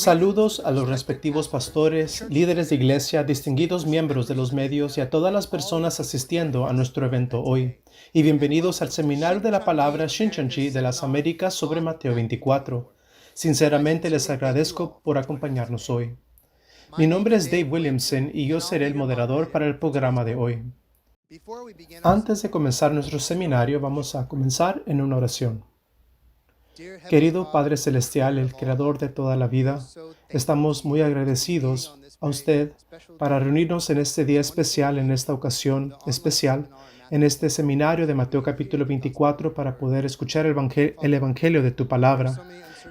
Saludos a los respectivos pastores, líderes de iglesia, distinguidos miembros de los medios y a todas las personas asistiendo a nuestro evento hoy. Y bienvenidos al seminario de la palabra Shincheonji de las Américas sobre Mateo 24. Sinceramente les agradezco por acompañarnos hoy. Mi nombre es Dave Williamson y yo seré el moderador para el programa de hoy. Antes de comenzar nuestro seminario, vamos a comenzar en una oración. Querido Padre Celestial, el Creador de toda la vida, estamos muy agradecidos a usted para reunirnos en este día especial, en esta ocasión especial, en este seminario de Mateo capítulo 24 para poder escuchar el Evangelio de tu palabra.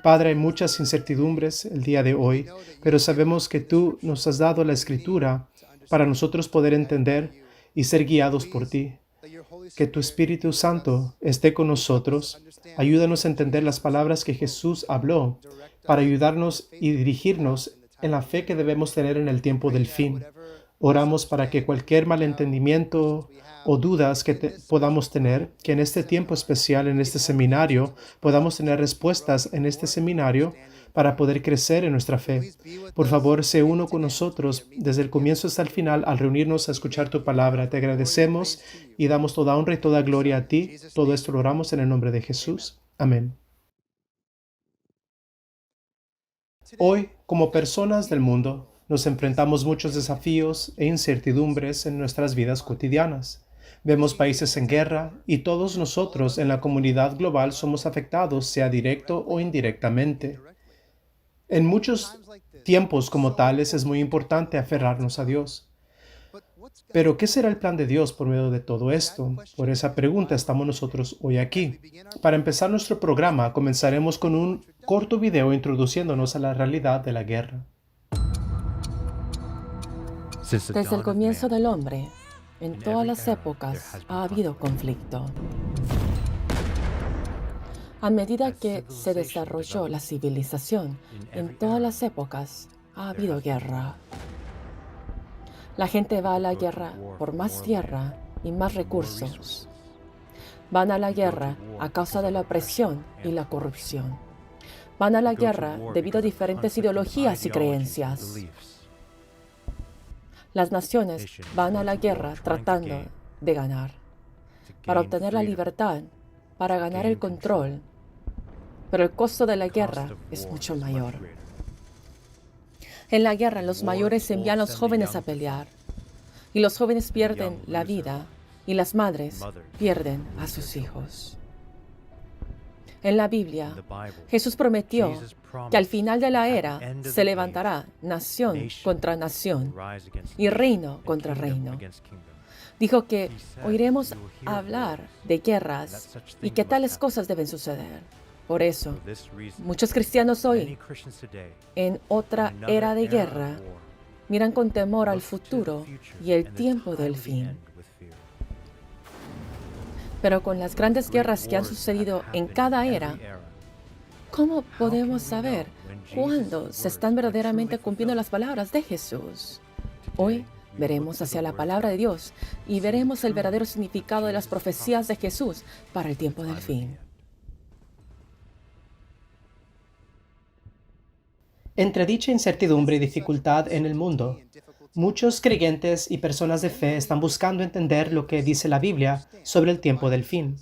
Padre, hay muchas incertidumbres el día de hoy, pero sabemos que tú nos has dado la Escritura para nosotros poder entender y ser guiados por ti. Que tu Espíritu Santo esté con nosotros. Ayúdanos a entender las palabras que Jesús habló para ayudarnos y dirigirnos en la fe que debemos tener en el tiempo del fin. Oramos para que cualquier malentendimiento o dudas que podamos tener, que en este tiempo especial, en este seminario, podamos tener respuestas en este seminario para poder crecer en nuestra fe. Por favor, sé uno con nosotros desde el comienzo hasta el final al reunirnos a escuchar tu palabra. Te agradecemos y damos toda honra y toda gloria a ti. Todo esto lo oramos en el nombre de Jesús. Amén. Hoy, como personas del mundo, nos enfrentamos muchos desafíos e incertidumbres en nuestras vidas cotidianas. Vemos países en guerra y todos nosotros en la comunidad global somos afectados, sea directo o indirectamente. En muchos tiempos como tales es muy importante aferrarnos a Dios. Pero, ¿qué será el plan de Dios por medio de todo esto? Por esa pregunta estamos nosotros hoy aquí. Para empezar nuestro programa, comenzaremos con un corto video introduciéndonos a la realidad de la guerra. Desde el comienzo del hombre, en todas las épocas ha habido conflicto. A medida que se desarrolló la civilización, en todas las épocas ha habido guerra. La gente va a la guerra por más tierra y más recursos. Van a la guerra a causa de la opresión y la corrupción. Van a la guerra debido a diferentes ideologías y creencias. Las naciones van a la guerra tratando de ganar, para obtener la libertad, para ganar el control. Pero el costo de la guerra es mucho mayor. En la guerra, los mayores envían a los jóvenes a pelear, y los jóvenes pierden la vida, y las madres pierden a sus hijos. En la Biblia, Jesús prometió que al final de la era se levantará nación contra nación y reino contra reino. Dijo que oiremos hablar de guerras y que tales cosas deben suceder. Por eso, muchos cristianos hoy, en otra era de guerra, miran con temor al futuro y el tiempo del fin. Pero con las grandes guerras que han sucedido en cada era, ¿cómo podemos saber cuándo se están verdaderamente cumpliendo las palabras de Jesús? Hoy veremos hacia la palabra de Dios y veremos el verdadero significado de las profecías de Jesús para el tiempo del fin. Entre dicha incertidumbre y dificultad en el mundo, muchos creyentes y personas de fe están buscando entender lo que dice la Biblia sobre el tiempo del fin.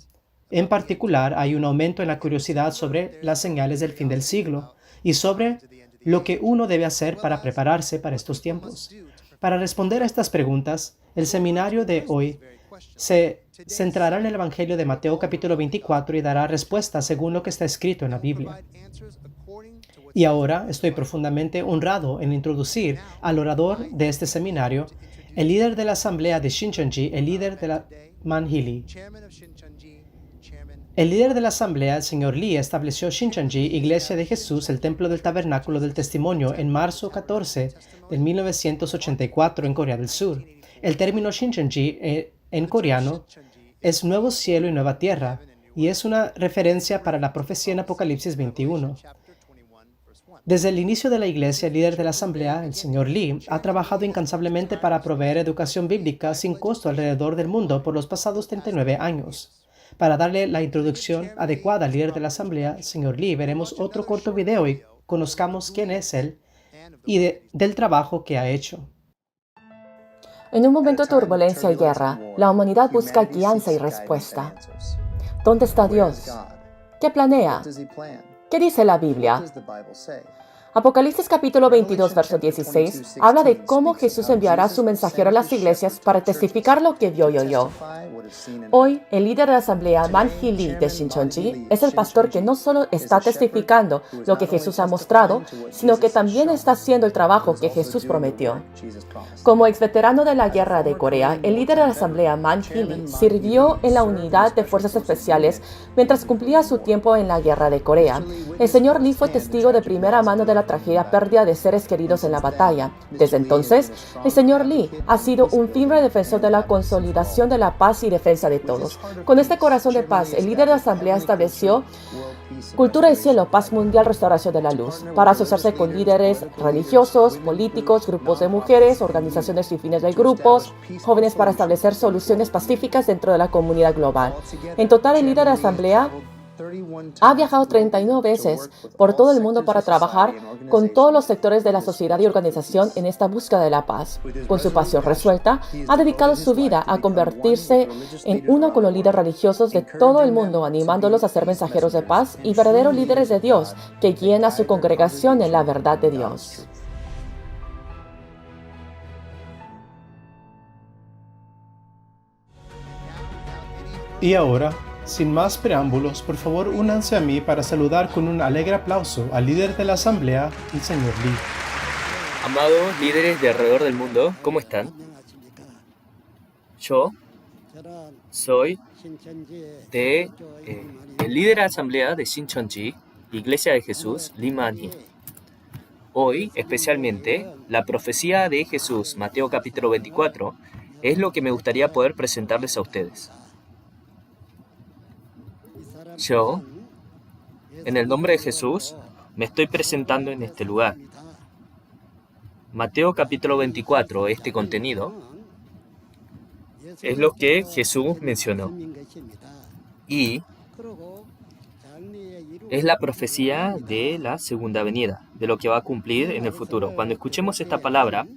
En particular, hay un aumento en la curiosidad sobre las señales del fin del siglo y sobre lo que uno debe hacer para prepararse para estos tiempos. Para responder a estas preguntas, el seminario de hoy se centrará en el Evangelio de Mateo capítulo 24 y dará respuestas según lo que está escrito en la Biblia. Y ahora estoy profundamente honrado en introducir al orador de este seminario, el líder de la asamblea de Shincheonji, el líder de la Manhili. El líder de la asamblea, el señor Lee, estableció Shincheonji, Iglesia de Jesús, el Templo del Tabernáculo del Testimonio, en marzo 14 de 1984 en Corea del Sur. El término Shincheonji en coreano es Nuevo Cielo y Nueva Tierra, y es una referencia para la profecía en Apocalipsis 21. Desde el inicio de la Iglesia, el líder de la Asamblea, el señor Lee, ha trabajado incansablemente para proveer educación bíblica sin costo alrededor del mundo por los pasados 39 años. Para darle la introducción adecuada al líder de la Asamblea, señor Lee, veremos otro corto video y conozcamos quién es Él y del trabajo que ha hecho. En un momento de turbulencia y guerra, la humanidad busca guianza y respuesta. ¿Dónde está Dios? ¿Qué planea? ¿Qué dice la Biblia? Apocalipsis capítulo 22, verso 16, habla de cómo Jesús enviará su mensajero a las iglesias para testificar lo que vio y oyó. Hoy, el líder de la asamblea, Man Hee Lee de Shincheonji, es el pastor que no solo está testificando lo que Jesús ha mostrado, sino que también está haciendo el trabajo que Jesús prometió. Como ex veterano de la guerra de Corea, el líder de la asamblea, Man Hee Lee, sirvió en la unidad de fuerzas especiales mientras cumplía su tiempo en la guerra de Corea. El señor Lee fue testigo de primera mano de la tragedia pérdida de seres queridos en la batalla. Desde entonces, el señor Lee ha sido un firme defensor de la consolidación de la paz y defensa de todos. Con este corazón de paz, el líder de la asamblea estableció Cultura del Cielo, Paz Mundial, Restauración de la Luz, para asociarse con líderes religiosos, políticos, grupos de mujeres, organizaciones sin fines de grupos, jóvenes para establecer soluciones pacíficas dentro de la comunidad global. En total, el líder de la asamblea ha viajado 39 veces por todo el mundo para trabajar con todos los sectores de la sociedad y organización en esta búsqueda de la paz. Con su pasión resuelta, ha dedicado su vida a convertirse en uno con los líderes religiosos de todo el mundo, animándolos a ser mensajeros de paz y verdaderos líderes de Dios que guíen a su congregación en la verdad de Dios. Y ahora, sin más preámbulos, por favor únanse a mí para saludar con un alegre aplauso al líder de la asamblea, el señor Lee. Amados líderes de alrededor del mundo, ¿cómo están? Yo soy el líder de la asamblea de Shincheonji, Iglesia de Jesús, Lee Man-hee. Hoy, especialmente, la profecía de Jesús, Mateo capítulo 24, es lo que me gustaría poder presentarles a ustedes. Yo, en el nombre de Jesús, me estoy presentando en este lugar. Mateo capítulo 24, este contenido, es lo que Jesús mencionó. Y es la profecía de la segunda venida, de lo que va a cumplir en el futuro. Cuando escuchemos esta palabra,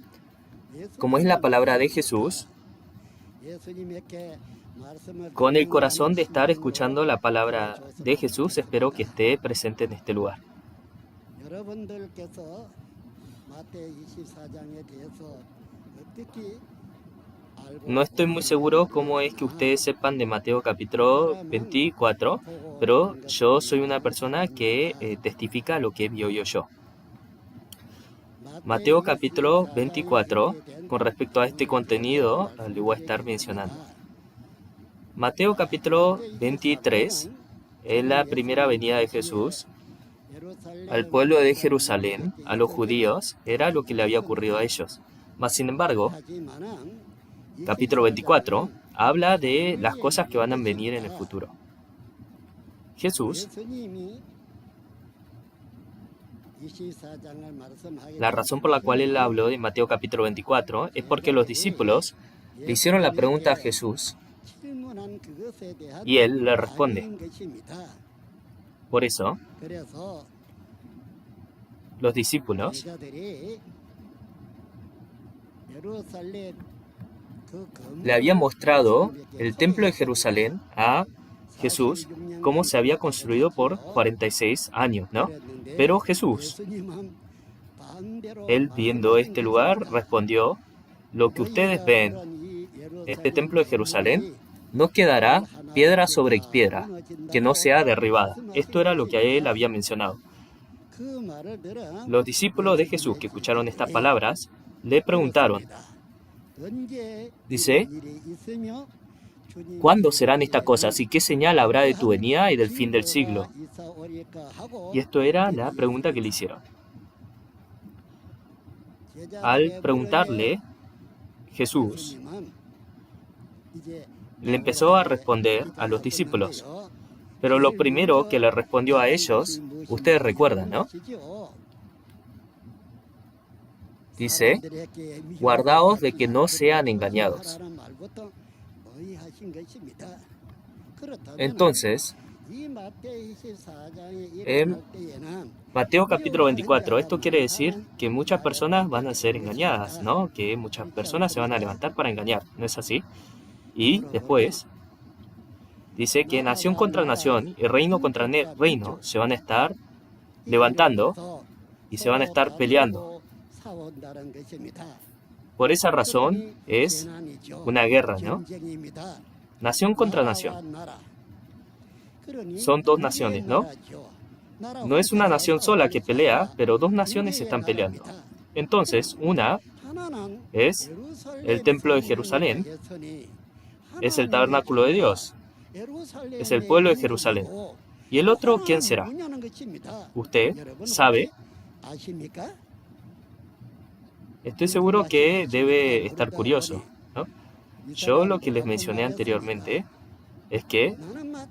como es la palabra de Jesús, con el corazón de estar escuchando la palabra de Jesús, espero que esté presente en este lugar. No estoy muy seguro cómo es que ustedes sepan de Mateo capítulo 24, pero yo soy una persona que testifica lo que vio yo. Mateo capítulo 24, con respecto a este contenido, le voy a estar mencionando. Mateo capítulo 23 es la primera venida de Jesús al pueblo de Jerusalén, a los judíos, era lo que le había ocurrido a ellos. Mas, sin embargo, capítulo 24 habla de las cosas que van a venir en el futuro. Jesús, la razón por la cual él habló de Mateo capítulo 24 es porque los discípulos le hicieron la pregunta a Jesús y él le responde. Por eso, los discípulos le habían mostrado el templo de Jerusalén a Jesús, cómo se había construido por 46 años, ¿no? Pero Jesús, él viendo este lugar, respondió, lo que ustedes ven, este templo de Jerusalén, no quedará piedra sobre piedra, que no sea derribada. Esto era lo que él había mencionado. Los discípulos de Jesús que escucharon estas palabras, le preguntaron, dice, ¿cuándo serán estas cosas y qué señal habrá de tu venida y del fin del siglo? Y esto era la pregunta que le hicieron. Al preguntarle, Jesús le empezó a responder a los discípulos. Pero lo primero que le respondió a ellos, ustedes recuerdan, ¿no? Dice, guardaos de que no sean engañados. Entonces, En Mateo capítulo 24, esto quiere decir que muchas personas van a ser engañadas, ¿no? Que muchas personas se van a levantar para engañar, ¿no es así? Y después dice que nación contra nación y reino contra reino se van a estar levantando y se van a estar peleando. Por esa razón es una guerra, ¿no? Nación contra nación. Son dos naciones, ¿no? No es una nación sola que pelea, pero dos naciones están peleando. Entonces, una es el templo de Jerusalén, es el tabernáculo de Dios, es el pueblo de Jerusalén. ¿Y el otro quién será? ¿Usted sabe? Estoy seguro que debe estar curioso, ¿no? Yo lo que les mencioné anteriormente es que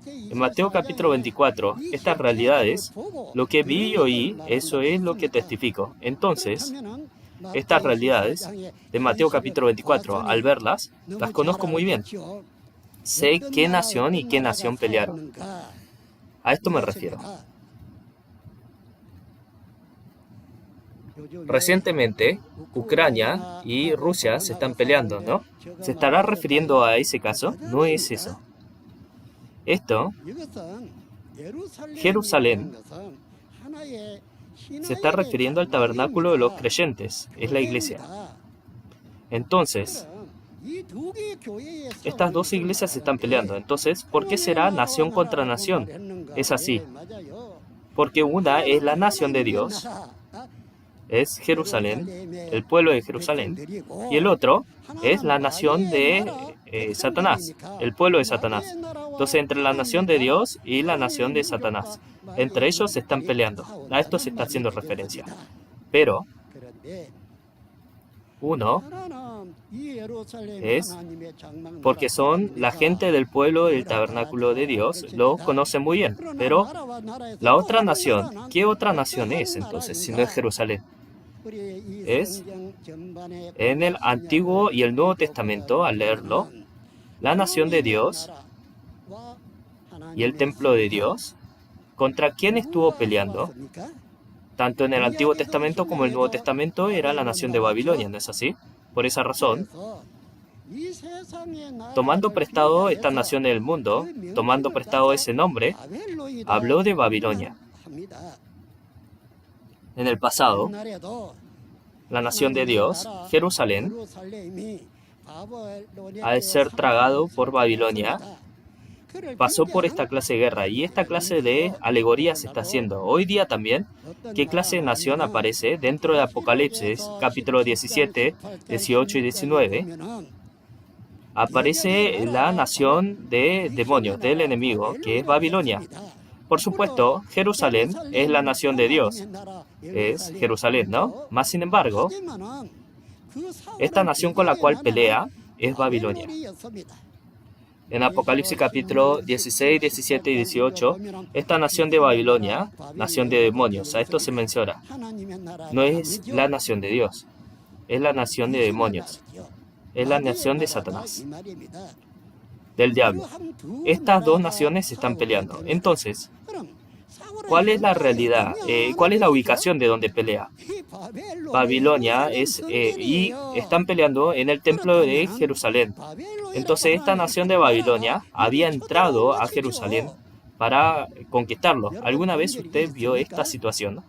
en Mateo capítulo 24, estas realidades, lo que vi y oí, eso es lo que testifico. Entonces, estas realidades de Mateo capítulo 24, al verlas, las conozco muy bien. Sé qué nación y qué nación pelearon. A esto me refiero. Recientemente, Ucrania y Rusia se están peleando, ¿no? ¿Se estará refiriendo a ese caso? No es eso. Esto, Jerusalén, se está refiriendo al tabernáculo de los creyentes, es la iglesia. Entonces, estas dos iglesias se están peleando. Entonces, ¿por qué será nación contra nación? Es así. Porque una es la nación de Dios, es Jerusalén, el pueblo de Jerusalén, y el otro es la nación de Satanás, el pueblo de Satanás. Entonces, entre la nación de Dios y la nación de Satanás, entre ellos se están peleando. A esto se está haciendo referencia. Pero, uno es porque son la gente del pueblo del tabernáculo de Dios, lo conocen muy bien. Pero la otra nación, ¿qué otra nación es entonces si no es Jerusalén? Es en el Antiguo y el Nuevo Testamento, al leerlo, la nación de Dios y el templo de Dios, ¿contra quién estuvo peleando? Tanto en el Antiguo Testamento como en el Nuevo Testamento era la nación de Babilonia, ¿no es así? Por esa razón, tomando prestado esta nación del mundo, tomando prestado ese nombre, habló de Babilonia. En el pasado, la nación de Dios, Jerusalén, al ser tragado por Babilonia, pasó por esta clase de guerra, y esta clase de alegoría se está haciendo. Hoy día también, ¿qué clase de nación aparece dentro de Apocalipsis, capítulo 17, 18 y 19? Aparece la nación de demonios, del enemigo, que es Babilonia. Por supuesto, Jerusalén es la nación de Dios, es Jerusalén, ¿no? Más sin embargo, esta nación con la cual pelea es Babilonia. En Apocalipsis capítulo 16, 17 y 18, esta nación de Babilonia, nación de demonios, a esto se menciona, no es la nación de Dios, es la nación de demonios, es la nación de Satanás, del diablo. Estas dos naciones se están peleando. Entonces, ¿cuál es la realidad? ¿Cuál es la ubicación de donde pelea? Babilonia es, y están peleando en el templo de Jerusalén. Entonces, esta nación de Babilonia había entrado a Jerusalén para conquistarlo. ¿Alguna vez usted vio esta situación?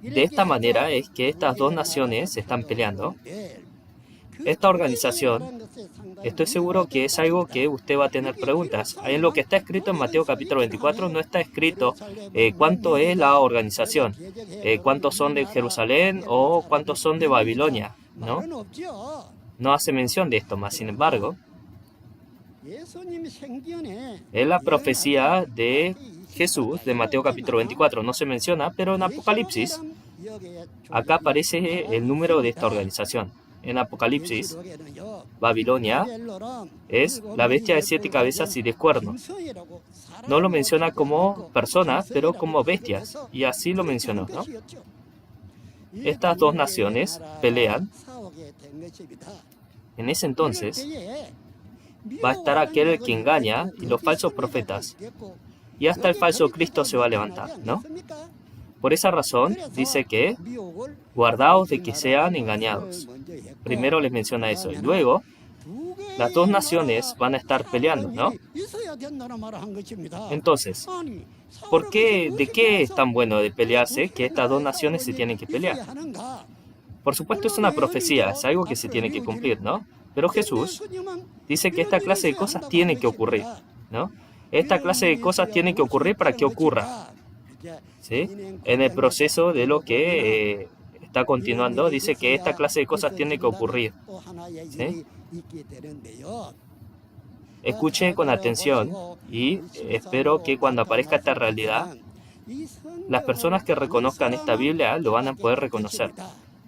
De esta manera es que estas dos naciones se están peleando. Esta organización, estoy seguro que es algo que usted va a tener preguntas. En lo que está escrito en Mateo capítulo 24 no está escrito cuánto es la organización, cuántos son de Jerusalén o cuántos son de Babilonia, ¿no? No hace mención de esto, más sin embargo, es la profecía de Jesús de Mateo capítulo 24, no se menciona, pero en Apocalipsis, acá aparece el número de esta organización. En Apocalipsis, Babilonia es la bestia de 7 cabezas y 10 cuernos. No lo menciona como personas, pero como bestias, y así lo mencionó, ¿no? Estas dos naciones pelean. En ese entonces, va a estar aquel que engaña y los falsos profetas. Y hasta el falso Cristo se va a levantar, ¿no? Por esa razón, dice que guardaos de que sean engañados. Primero les menciona eso. Y luego, las dos naciones van a estar peleando, ¿no? Entonces, ¿de qué es tan bueno de pelearse que estas dos naciones se tienen que pelear? Por supuesto, es una profecía, es algo que se tiene que cumplir, ¿no? Pero Jesús dice que esta clase de cosas tiene que ocurrir, ¿no? Esta clase de cosas tiene que ocurrir para que ocurra, ¿sí? En el proceso de lo que está continuando, dice que esta clase de cosas tiene que ocurrir, ¿sí? Escuche con atención y espero que cuando aparezca esta realidad, las personas que reconozcan esta Biblia lo van a poder reconocer.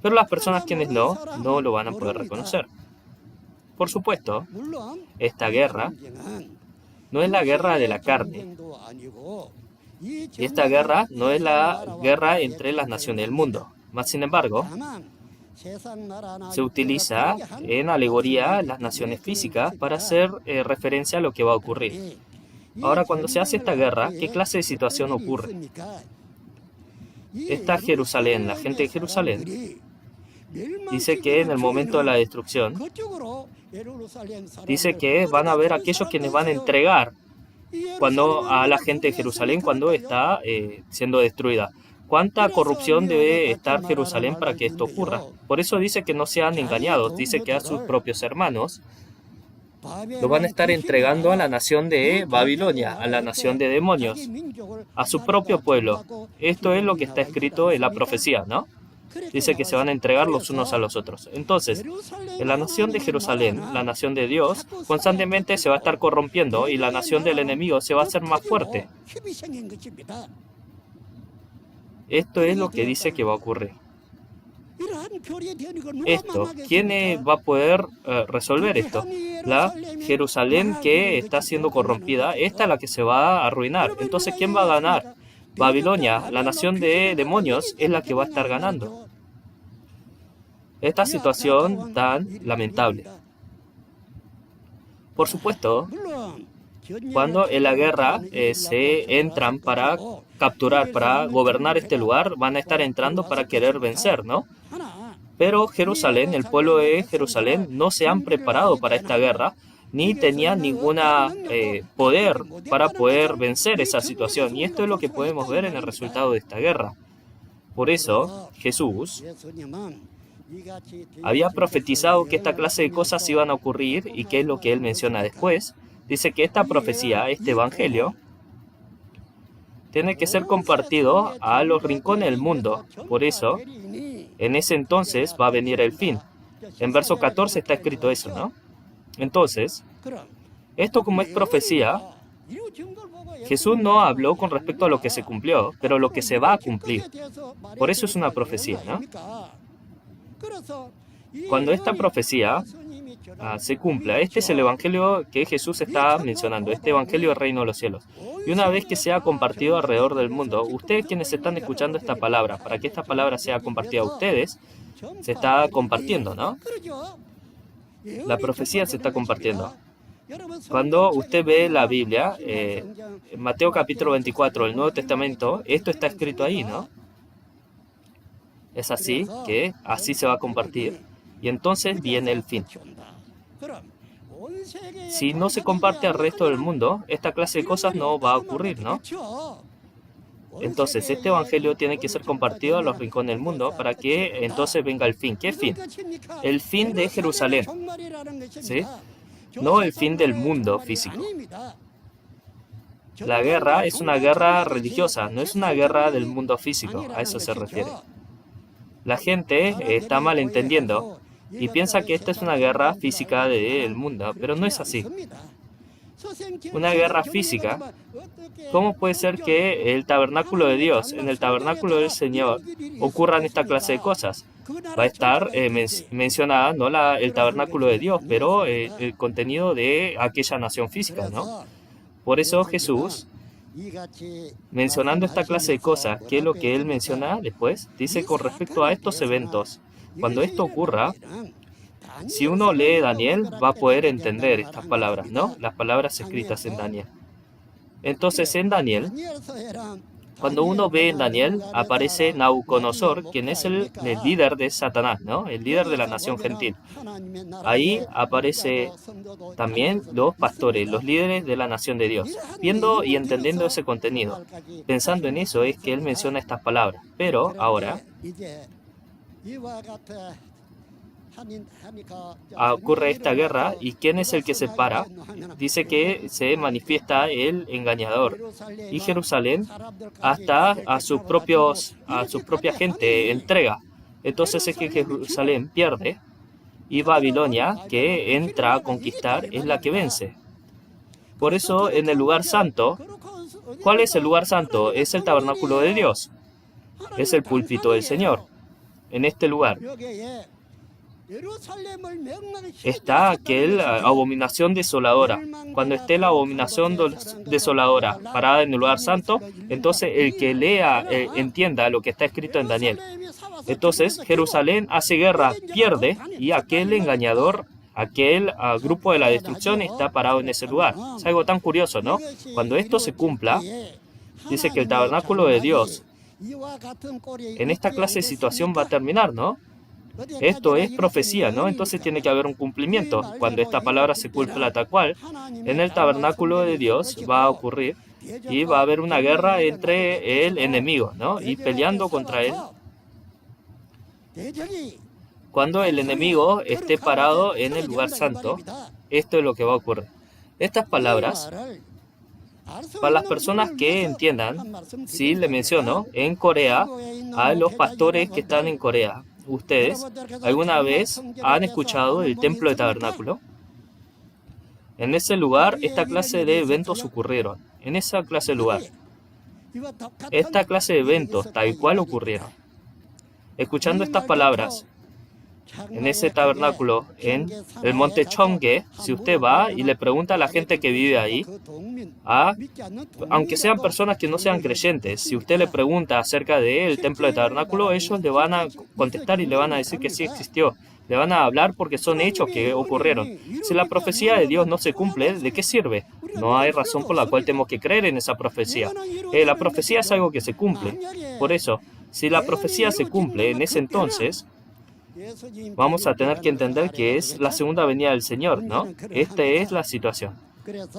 Pero las personas quienes no lo van a poder reconocer. Por supuesto, esta guerra no es la guerra de la carne. Y esta guerra no es la guerra entre las naciones del mundo. Más sin embargo, se utiliza en alegoría las naciones físicas para hacer referencia a lo que va a ocurrir. Ahora, cuando se hace esta guerra, ¿qué clase de situación ocurre? Esta Jerusalén, la gente de Jerusalén, dice que en el momento de la destrucción, dice que van a haber aquellos quienes van a entregar a la gente de Jerusalén cuando está siendo destruida. ¿Cuánta corrupción debe estar Jerusalén para que esto ocurra? Por eso dice que no sean engañados. Dice que a sus propios hermanos lo van a estar entregando a la nación de Babilonia, a la nación de demonios, a su propio pueblo. Esto es lo que está escrito en la profecía, ¿no? Dice que se van a entregar los unos a los otros. Entonces, en la nación de Jerusalén, la nación de Dios, constantemente se va a estar corrompiendo y la nación del enemigo se va a hacer más fuerte. Esto es lo que dice que va a ocurrir. ¿Quién va a poder resolver esto? La Jerusalén que está siendo corrompida, esta es la que se va a arruinar. Entonces, ¿quién va a ganar? Babilonia, la nación de demonios, es la que va a estar ganando. Esta situación tan lamentable. Por supuesto, cuando en la guerra se entran para capturar, para gobernar este lugar, van a estar entrando para querer vencer, ¿no? Pero Jerusalén, el pueblo de Jerusalén, no se han preparado para esta guerra, ni tenían ningún poder para poder vencer esa situación. Y esto es lo que podemos ver en el resultado de esta guerra. Por eso, Jesús había profetizado que esta clase de cosas iban a ocurrir, y qué es lo que él menciona después. Dice que esta profecía, este evangelio, tiene que ser compartido a los rincones del mundo. Por eso, en ese entonces va a venir el fin. En verso 14 está escrito eso, ¿no? Entonces, esto como es profecía, Jesús no habló con respecto a lo que se cumplió, pero lo que se va a cumplir. Por eso es una profecía, ¿no? Cuando esta profecía se cumpla, este es el evangelio que Jesús está mencionando, este evangelio del reino de los cielos. Y una vez que sea compartido alrededor del mundo, ustedes quienes están escuchando esta palabra, para que esta palabra sea compartida a ustedes, se está compartiendo, ¿no? La profecía se está compartiendo. Cuando usted ve la Biblia, en Mateo capítulo 24, el Nuevo Testamento, esto está escrito ahí, ¿no? Es así que así se va a compartir. Y entonces viene el fin. Si no se comparte al resto del mundo, esta clase de cosas no va a ocurrir, ¿no? Entonces, este evangelio tiene que ser compartido a los rincones del mundo para que entonces venga el fin. ¿Qué fin? El fin de Jerusalén, ¿sí? No el fin del mundo físico. La guerra es una guerra religiosa, no es una guerra del mundo físico, a eso se refiere. La gente está malentendiendo y piensa que esta es una guerra física del mundo, pero no es así. Una guerra física, ¿cómo puede ser que el tabernáculo de Dios, en el tabernáculo del Señor, ocurran esta clase de cosas? Va a estar mencionada no el tabernáculo de Dios, pero el contenido de aquella nación física, ¿no? Por eso Jesús, mencionando esta clase de cosas, ¿qué es lo que él menciona después? Dice con respecto a estos eventos, cuando esto ocurra, Si uno lee Daniel, va a poder entender estas palabras, ¿no? Las palabras escritas en Daniel. Entonces, en Daniel, cuando uno ve en Daniel, aparece Nabucodonosor, quien es el líder de Satanás, ¿no? El líder de la nación gentil. Ahí aparece también los pastores, los líderes de la nación de Dios. Viendo y entendiendo ese contenido, pensando en eso, es que él menciona estas palabras. Pero ahora ocurre esta guerra, y ¿quién es el que se para? Dice que se manifiesta el engañador, y Jerusalén hasta a su propia gente entrega. Entonces es que Jerusalén pierde, y Babilonia, que entra a conquistar, es la que vence. Por eso en el lugar santo, ¿cuál es el lugar santo? Es el tabernáculo de Dios, es el púlpito del Señor. En este lugar está aquel abominación desoladora. Cuando esté la abominación desoladora parada en el lugar santo, entonces el que lea, entienda lo que está escrito en Daniel. Entonces Jerusalén hace guerra, pierde, y aquel engañador, aquel grupo de la destrucción está parado en ese lugar. Es algo tan curioso, ¿no? Cuando esto se cumpla, dice que el tabernáculo de Dios en esta clase de situación va a terminar, ¿no? Esto es profecía, ¿no? Entonces tiene que haber un cumplimiento. Cuando esta palabra se cumpla tal cual, en el tabernáculo de Dios va a ocurrir y va a haber una guerra entre el enemigo, ¿no? Y peleando contra él. Cuando el enemigo esté parado en el lugar santo, esto es lo que va a ocurrir. Estas palabras, para las personas que entiendan, sí le menciono, en Corea, a los pastores que están en Corea. ¿Ustedes alguna vez han escuchado el templo de tabernáculo? En ese lugar, esta clase de eventos ocurrieron. En esa clase de lugar. Esta clase de eventos, tal cual ocurrieron. Escuchando estas palabras, en ese tabernáculo, en el monte Cheonggye, si usted va y le pregunta a la gente que vive ahí, aunque sean personas que no sean creyentes, si usted le pregunta acerca del templo de tabernáculo, ellos le van a contestar y le van a decir que sí existió. Le van a hablar porque son hechos que ocurrieron. Si la profecía de Dios no se cumple, ¿de qué sirve? No hay razón por la cual tenemos que creer en esa profecía. La profecía es algo que se cumple. Por eso, si la profecía se cumple en ese entonces, vamos a tener que entender que es la segunda venida del Señor, ¿no? Esta es la situación.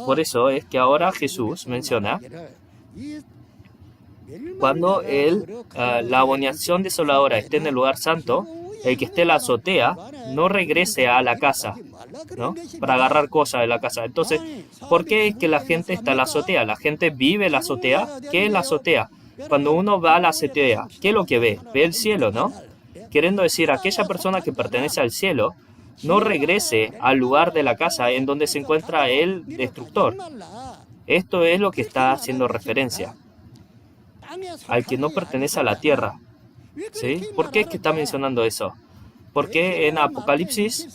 Por eso es que ahora Jesús menciona, cuando la abominación desoladora esté en el lugar santo, el que esté en la azotea no regrese a la casa, ¿no? Para agarrar cosas de la casa. Entonces, ¿por qué es que la gente está en la azotea? La gente vive en la azotea. ¿Qué es la azotea? Cuando uno va a la azotea, ¿qué es lo que ve? Ve el cielo, ¿no? Queriendo decir, aquella persona que pertenece al cielo no regrese al lugar de la casa en donde se encuentra el destructor. Esto es lo que está haciendo referencia. Al que no pertenece a la tierra. ¿Sí? ¿Por qué es que está mencionando eso? Porque en Apocalipsis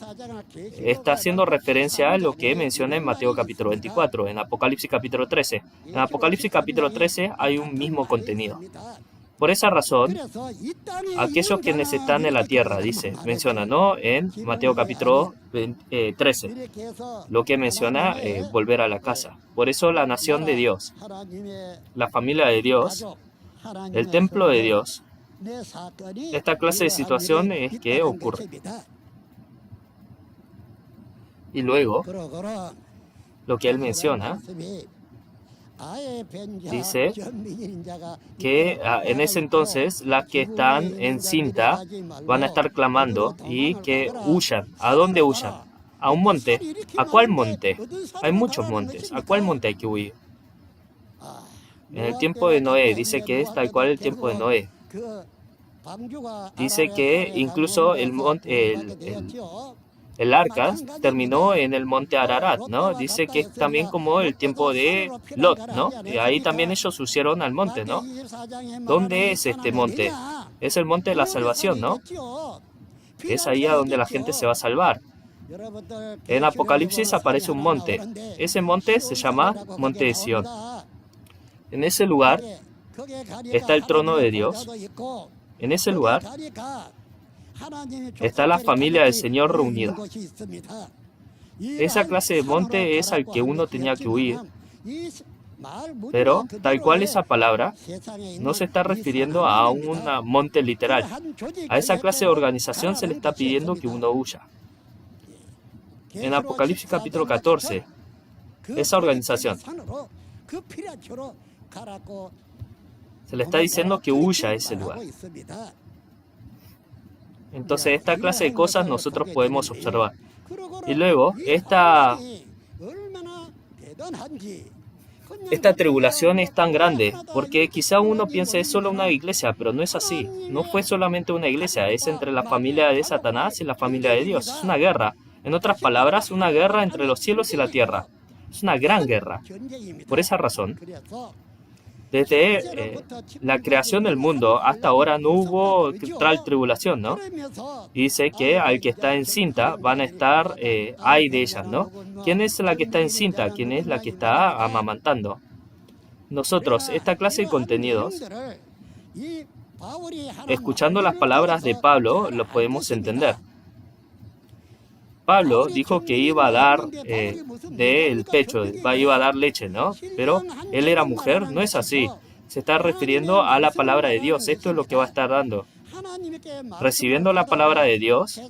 está haciendo referencia a lo que menciona en Mateo capítulo 24, en Apocalipsis capítulo 13. En Apocalipsis capítulo 13 hay un mismo contenido. Por esa razón, aquellos quienes están en la tierra, menciona, ¿no? En Mateo capítulo 13, lo que menciona volver a la casa. Por eso la nación de Dios, la familia de Dios, el templo de Dios, esta clase de situación es que ocurre. Y luego, lo que él menciona, dice que en ese entonces las que están en cinta van a estar clamando y que huyan. ¿A dónde huyan? A un monte. ¿A cuál monte? Hay muchos montes. ¿A cuál monte hay que huir? En el tiempo de Noé, dice que es tal cual el tiempo de Noé. Dice que incluso el arca terminó en el monte Ararat, ¿no? Dice que es también como el tiempo de Lot, ¿no? Y ahí también ellos huyeron al monte, ¿no? ¿Dónde es este monte? Es el monte de la salvación, ¿no? Es ahí a donde la gente se va a salvar. En Apocalipsis aparece un monte. Ese monte se llama Monte de Sión. En ese lugar está el trono de Dios. En ese lugar está la familia del Señor reunida. Esa clase de monte es al que uno tenía que huir, pero tal cual esa palabra no se está refiriendo a un monte literal. A esa clase de organización se le está pidiendo que uno huya. En Apocalipsis capítulo 14, esa organización se le está diciendo que huya a ese lugar. Entonces, esta clase de cosas nosotros podemos observar. Y luego, esta tribulación es tan grande, porque quizá uno piense es solo una iglesia, pero no es así. No fue solamente una iglesia, es entre la familia de Satanás y la familia de Dios. Es una guerra. En otras palabras, una guerra entre los cielos y la tierra. Es una gran guerra. Por esa razón, desde la creación del mundo hasta ahora no hubo tal tribulación, ¿no? Y dice que al que está encinta van a estar, ay de ellas, ¿no? ¿Quién es la que está encinta? ¿Quién es la que está amamantando? Nosotros, esta clase de contenidos, escuchando las palabras de Pablo, lo podemos entender. Pablo dijo que iba a dar del pecho, iba a dar leche, ¿no? Pero él era mujer, no es así. Se está refiriendo a la palabra de Dios. Esto es lo que va a estar dando. Recibiendo la palabra de Dios,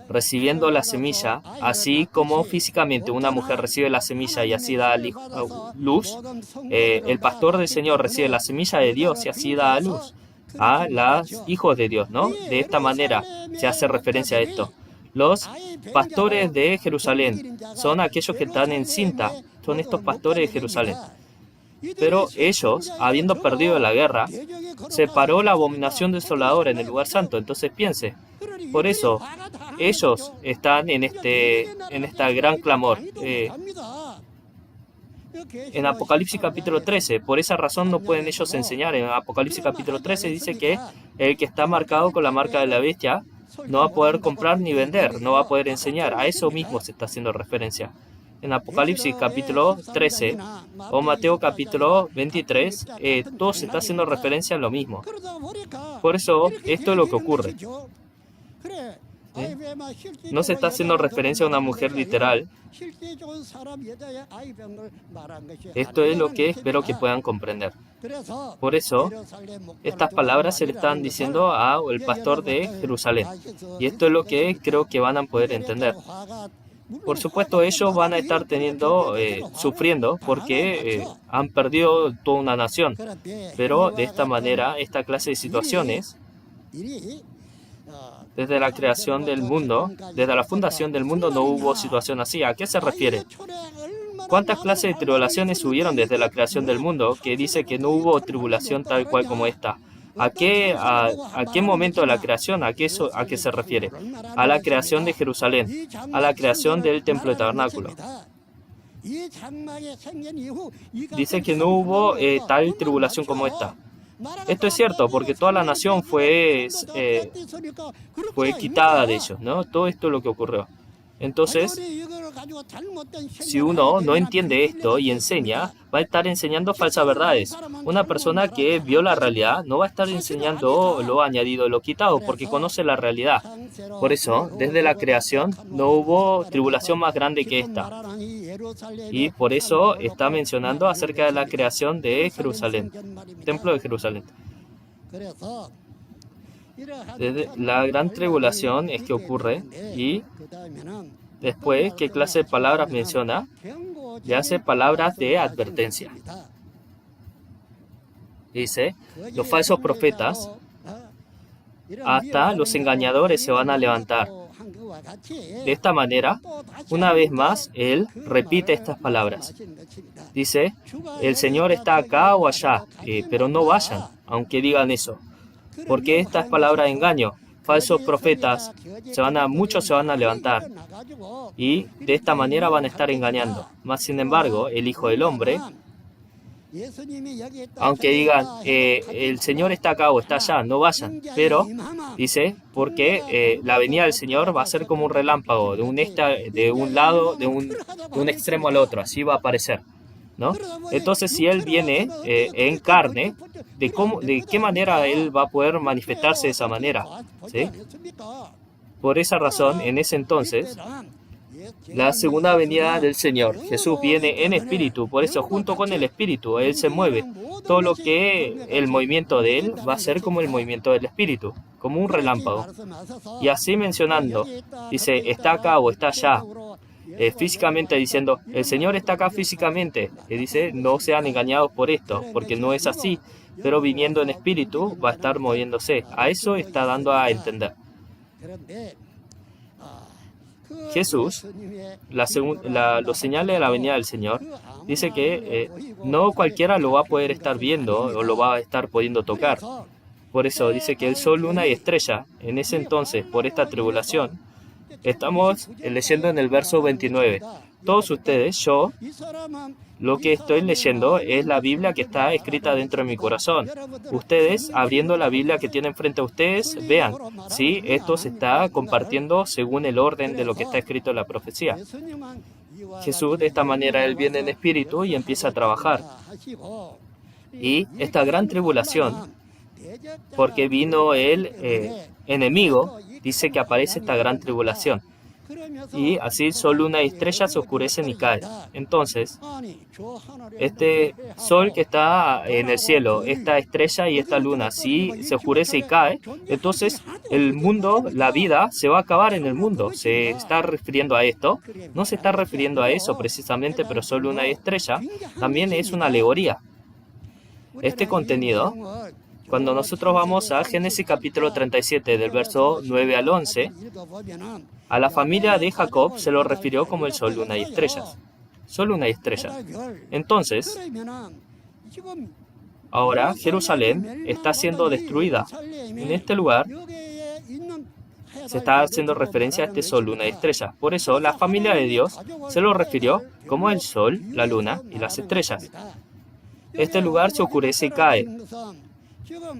recibiendo la semilla, así como físicamente una mujer recibe la semilla y así da luz, el pastor del Señor recibe la semilla de Dios y así da luz a los hijos de Dios, ¿no? De esta manera se hace referencia a esto. Los pastores de Jerusalén son aquellos que están encinta, son estos pastores de Jerusalén. Pero ellos, habiendo perdido la guerra, se paró la abominación desoladora en el lugar santo. Entonces piense, por eso ellos están en esta gran clamor. En Apocalipsis capítulo 13, por esa razón no pueden ellos enseñar. En Apocalipsis capítulo 13 dice que el que está marcado con la marca de la bestia no va a poder comprar ni vender, no va a poder enseñar. A eso mismo se está haciendo referencia. En Apocalipsis capítulo 13 o Mateo capítulo 23, todo se está haciendo referencia a lo mismo. Por eso, esto es lo que ocurre. No se está haciendo referencia a una mujer literal. Esto es lo que espero que puedan comprender. Por eso, estas palabras se le están diciendo al pastor de Jerusalén. Y esto es lo que creo que van a poder entender. Por supuesto, ellos van a estar sufriendo porque han perdido toda una nación. Pero de esta manera, esta clase de situaciones, desde la creación del mundo, desde la fundación del mundo no hubo situación así. ¿A qué se refiere? ¿Cuántas clases de tribulaciones hubieron desde la creación del mundo que dice que no hubo tribulación tal cual como esta? ¿A qué momento de la creación? ¿A qué se refiere? A la creación de Jerusalén, a la creación del templo de tabernáculo. Dice que no hubo tal tribulación como esta. Esto es cierto, porque toda la nación fue quitada de ellos, ¿no? Todo esto es lo que ocurrió. Entonces, si uno no entiende esto y enseña, va a estar enseñando falsas verdades. Una persona que vio la realidad no va a estar enseñando lo añadido, lo quitado, porque conoce la realidad. Por eso, desde la creación no hubo tribulación más grande que esta. Y por eso está mencionando acerca de la creación de Jerusalén, templo de Jerusalén. Desde la gran tribulación es que ocurre y después, ¿qué clase de palabras menciona? Le hace palabras de advertencia. Dice, los falsos profetas, hasta los engañadores se van a levantar. De esta manera, una vez más, él repite estas palabras. Dice, el Señor está acá o allá, pero no vayan, aunque digan eso. Porque esta es palabra de engaño. Falsos profetas, muchos se van a levantar. Y de esta manera van a estar engañando. Mas, sin embargo, el Hijo del Hombre, aunque digan, el Señor está acá o está allá, no vayan. Pero, dice, porque la venida del Señor va a ser como un relámpago, de un lado, de un extremo al otro. Así va a aparecer. ¿no? Entonces, si Él viene en carne, ¿de qué manera Él va a poder manifestarse de esa manera? ¿Sí? Por esa razón, en ese entonces, la segunda venida del Señor, Jesús viene en espíritu, por eso junto con el espíritu, Él se mueve. Todo lo que el movimiento de Él va a ser como el movimiento del espíritu, como un relámpago. Y así mencionando, dice, está acá o está allá, físicamente diciendo, el Señor está acá físicamente. Y dice, no sean engañados por esto, porque no es así, pero viniendo en espíritu va a estar moviéndose. A eso está dando a entender. Jesús, los señales de la venida del Señor, dice que no cualquiera lo va a poder estar viendo o lo va a estar pudiendo tocar. Por eso dice que el sol, luna y estrella, en ese entonces, por esta tribulación, estamos leyendo en el verso 29. Todos ustedes, yo, lo que estoy leyendo es la Biblia que está escrita dentro de mi corazón. Ustedes, abriendo la Biblia que tienen frente a ustedes, vean, ¿sí? Esto se está compartiendo según el orden de lo que está escrito en la profecía. Jesús, de esta manera, Él viene en espíritu y empieza a trabajar. Y esta gran tribulación, porque vino el enemigo, dice que aparece esta gran tribulación. Y así sol, luna y estrella se oscurecen y caen. Entonces, este sol que está en el cielo, esta estrella y esta luna, si se oscurece y cae, entonces el mundo, la vida, se va a acabar en el mundo. ¿Se está refiriendo a esto? No se está refiriendo a eso precisamente, pero sol, luna y estrella también es una alegoría. Este contenido, cuando nosotros vamos a Génesis capítulo 37, del verso 9 al 11, a la familia de Jacob se lo refirió como el sol, luna y estrellas. Sol, luna y estrellas. Entonces, ahora Jerusalén está siendo destruida. En este lugar se está haciendo referencia a este sol, luna y estrellas. Por eso, la familia de Dios se lo refirió como el sol, la luna y las estrellas. Este lugar se oscurece y cae.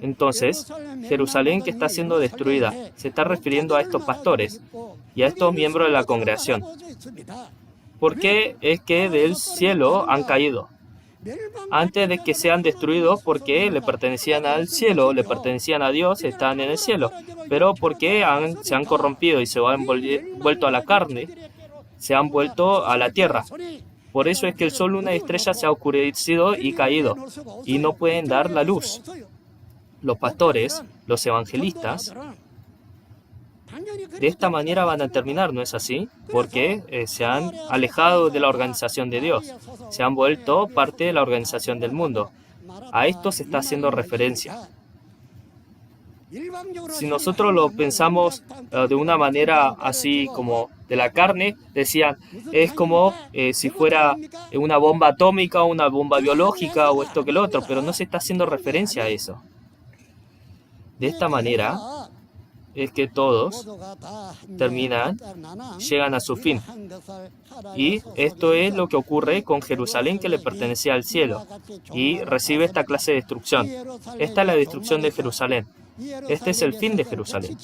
Entonces, Jerusalén que está siendo destruida, se está refiriendo a estos pastores y a estos miembros de la congregación. ¿Por qué es que del cielo han caído? Antes de que sean destruidos, porque le pertenecían al cielo, le pertenecían a Dios, están en el cielo. Pero porque se han corrompido y se han vuelto a la carne, se han vuelto a la tierra. Por eso es que el sol, luna y estrella se ha oscurecido y caído, y no pueden dar la luz. Los pastores, los evangelistas, de esta manera van a terminar, ¿no es así? Porque se han alejado de la organización de Dios, se han vuelto parte de la organización del mundo. A esto se está haciendo referencia. Si nosotros lo pensamos de una manera así como de la carne, decían, es como si fuera una bomba atómica o una bomba biológica o esto que lo otro, pero no se está haciendo referencia a eso. De esta manera es que todos llegan a su fin. Y esto es lo que ocurre con Jerusalén, que le pertenecía al cielo, y recibe esta clase de destrucción. Esta es la destrucción de Jerusalén. Este es el fin de Jerusalén.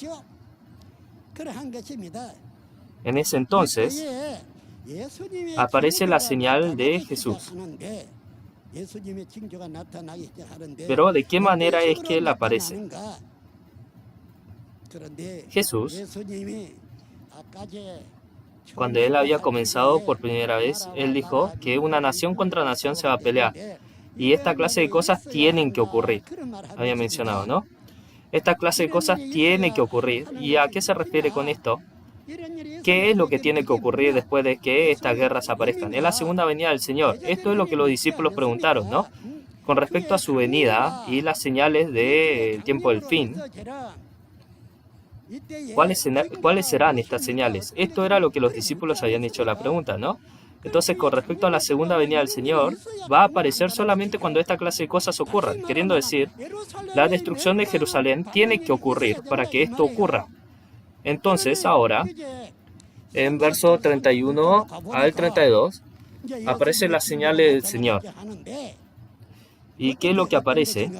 En ese entonces aparece la señal de Jesús. Pero ¿de qué manera es que Él aparece? Jesús, cuando Él había comenzado por primera vez, Él dijo que una nación contra nación se va a pelear. Y esta clase de cosas tienen que ocurrir. Había mencionado, ¿no? Esta clase de cosas tiene que ocurrir. ¿Y a qué se refiere con esto? ¿Qué es lo que tiene que ocurrir después de que estas guerras aparezcan? Es la segunda venida del Señor. Esto es lo que los discípulos preguntaron, ¿no? Con respecto a su venida y las señales del tiempo del fin, ¿cuáles serán estas señales? Esto era lo que los discípulos habían hecho la pregunta, ¿no? Entonces, con respecto a la segunda venida del Señor, va a aparecer solamente cuando esta clase de cosas ocurran. Queriendo decir, la destrucción de Jerusalén tiene que ocurrir para que esto ocurra. Entonces, ahora, en verso 31 al 32, aparecen las señales del Señor. ¿Y qué es lo que aparece?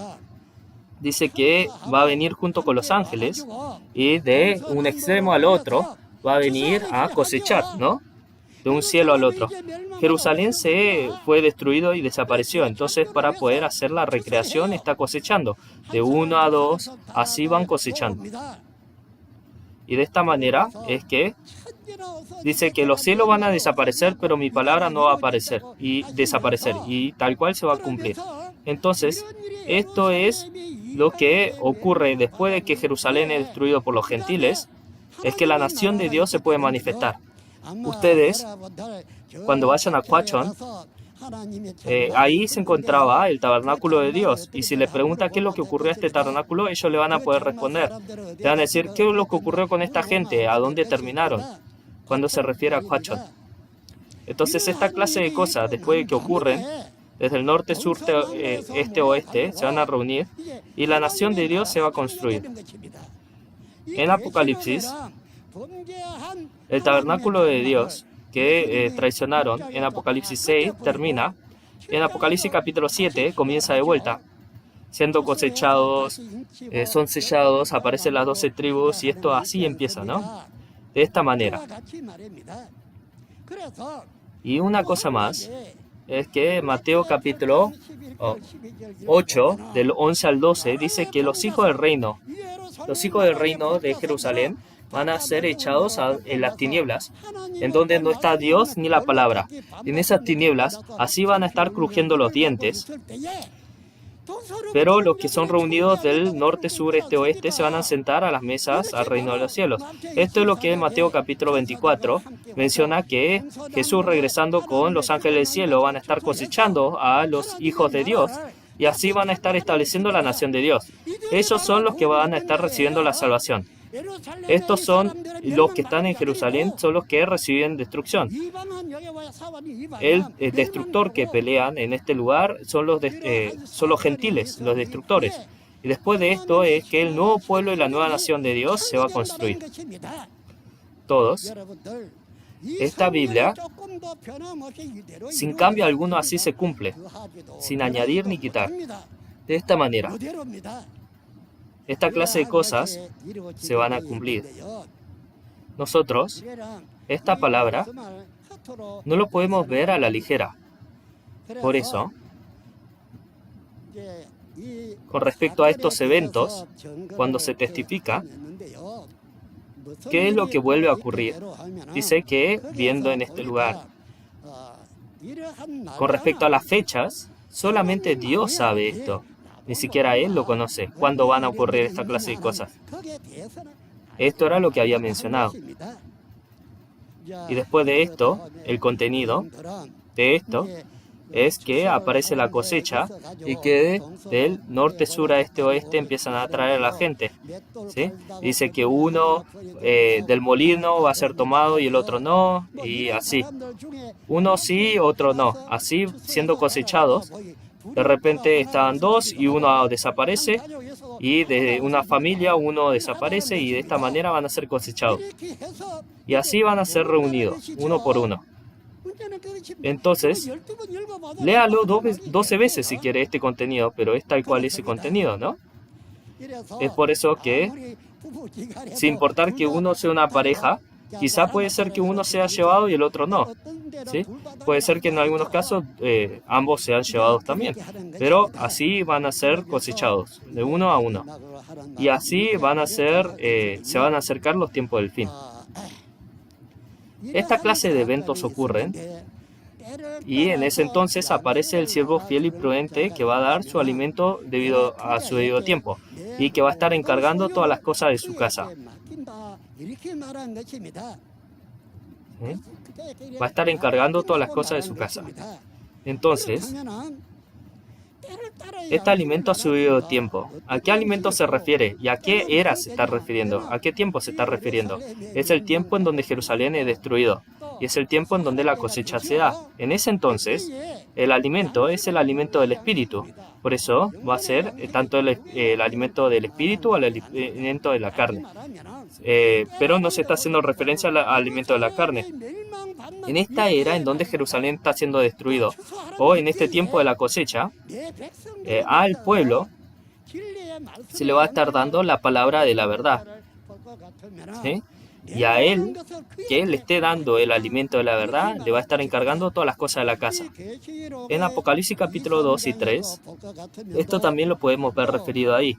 Dice que va a venir junto con los ángeles y de un extremo al otro va a venir a cosechar, ¿no? de un cielo al otro. Jerusalén se fue destruido y desapareció. Entonces, para poder hacer la recreación, está cosechando. De 1 a 2, así van cosechando. Y de esta manera es que dice que los cielos van a desaparecer, pero mi palabra no va a aparecer y desaparecer. Y tal cual se va a cumplir. Entonces, esto es lo que ocurre después de que Jerusalén es destruido por los gentiles, es que la nación de Dios se puede manifestar. Ustedes, cuando vayan a Kwachon, ahí se encontraba el tabernáculo de Dios. Y si les pregunta qué es lo que ocurrió a este tabernáculo, ellos le van a poder responder. Le van a decir, ¿qué es lo que ocurrió con esta gente? ¿A dónde terminaron? Cuando se refiere a Kwachon. Entonces, esta clase de cosas, después de que ocurren, desde el norte, sur, este, oeste, se van a reunir y la nación de Dios se va a construir. En Apocalipsis, el tabernáculo de Dios que traicionaron en Apocalipsis 6 termina. En Apocalipsis capítulo 7 comienza de vuelta, siendo cosechados, son sellados, aparecen las 12 tribus y esto así empieza, ¿no? De esta manera. Y una cosa más es que Mateo capítulo 8, del 11 al 12, dice que los hijos del reino de Jerusalén van a ser echados en las tinieblas, en donde no está Dios ni la palabra. En esas tinieblas, así van a estar crujiendo los dientes. Pero los que son reunidos del norte, sur, este, oeste se van a sentar a las mesas al reino de los cielos. Esto es lo que en Mateo capítulo 24 menciona que Jesús regresando con los ángeles del cielo van a estar cosechando a los hijos de Dios y así van a estar estableciendo la nación de Dios. Ellos son los que van a estar recibiendo la salvación. Estos son los que están en Jerusalén, son los que reciben destrucción. El destructor que pelean en este lugar son los gentiles, los destructores. Y después de esto es que el nuevo pueblo y la nueva nación de Dios se va a construir. Todos. Esta Biblia, sin cambio alguno, así se cumple, sin añadir ni quitar. De esta manera. Esta clase de cosas se van a cumplir. Nosotros, esta palabra, no lo podemos ver a la ligera. Por eso, con respecto a estos eventos, cuando se testifica, ¿qué es lo que vuelve a ocurrir? Dice que, viendo en este lugar, con respecto a las fechas, solamente Dios sabe esto. Ni siquiera Él lo conoce. ¿Cuándo van a ocurrir esta clase de cosas? Esto era lo que había mencionado. Y después de esto, el contenido de esto es que aparece la cosecha y que del norte, sur, a este, oeste empiezan a atraer a la gente. ¿Sí? Dice que uno del molino va a ser tomado y el otro no, y así. Uno sí, otro no. Así, siendo cosechados, de repente estaban dos y uno desaparece, y de una familia uno desaparece y de esta manera van a ser cosechados. Y así van a ser reunidos, uno por uno. Entonces, léalo 12 veces si quiere este contenido, pero es tal cual ese contenido, ¿no? Es por eso que, sin importar que uno sea una pareja, quizá puede ser que uno sea llevado y el otro no. ¿Sí? Puede ser que en algunos casos ambos sean llevados también. Pero así van a ser cosechados, de uno a uno. Y así van a ser, se van a acercar los tiempos del fin. Esta clase de eventos ocurren y en ese entonces aparece el siervo fiel y prudente que va a dar su alimento debido a su debido tiempo y que va a estar encargando todas las cosas de su casa. Va a estar encargando todas las cosas de su casa. Entonces, este alimento a su debido tiempo. ¿A qué alimento se refiere? ¿Y a qué era se está refiriendo? ¿A qué tiempo se está refiriendo? Es el tiempo en donde Jerusalén es destruido. Y es el tiempo en donde la cosecha se da. En ese entonces, el alimento es el alimento del espíritu. Por eso va a ser tanto el alimento del espíritu o el alimento de la carne. Pero no se está haciendo referencia al alimento de la carne. En esta era en donde Jerusalén está siendo destruido, o en este tiempo de la cosecha, al pueblo se le va a estar dando la palabra de la verdad. ¿Sí? Y a él, que le esté dando el alimento de la verdad, le va a estar encargando todas las cosas de la casa. En Apocalipsis capítulo 2 y 3, esto también lo podemos ver referido ahí.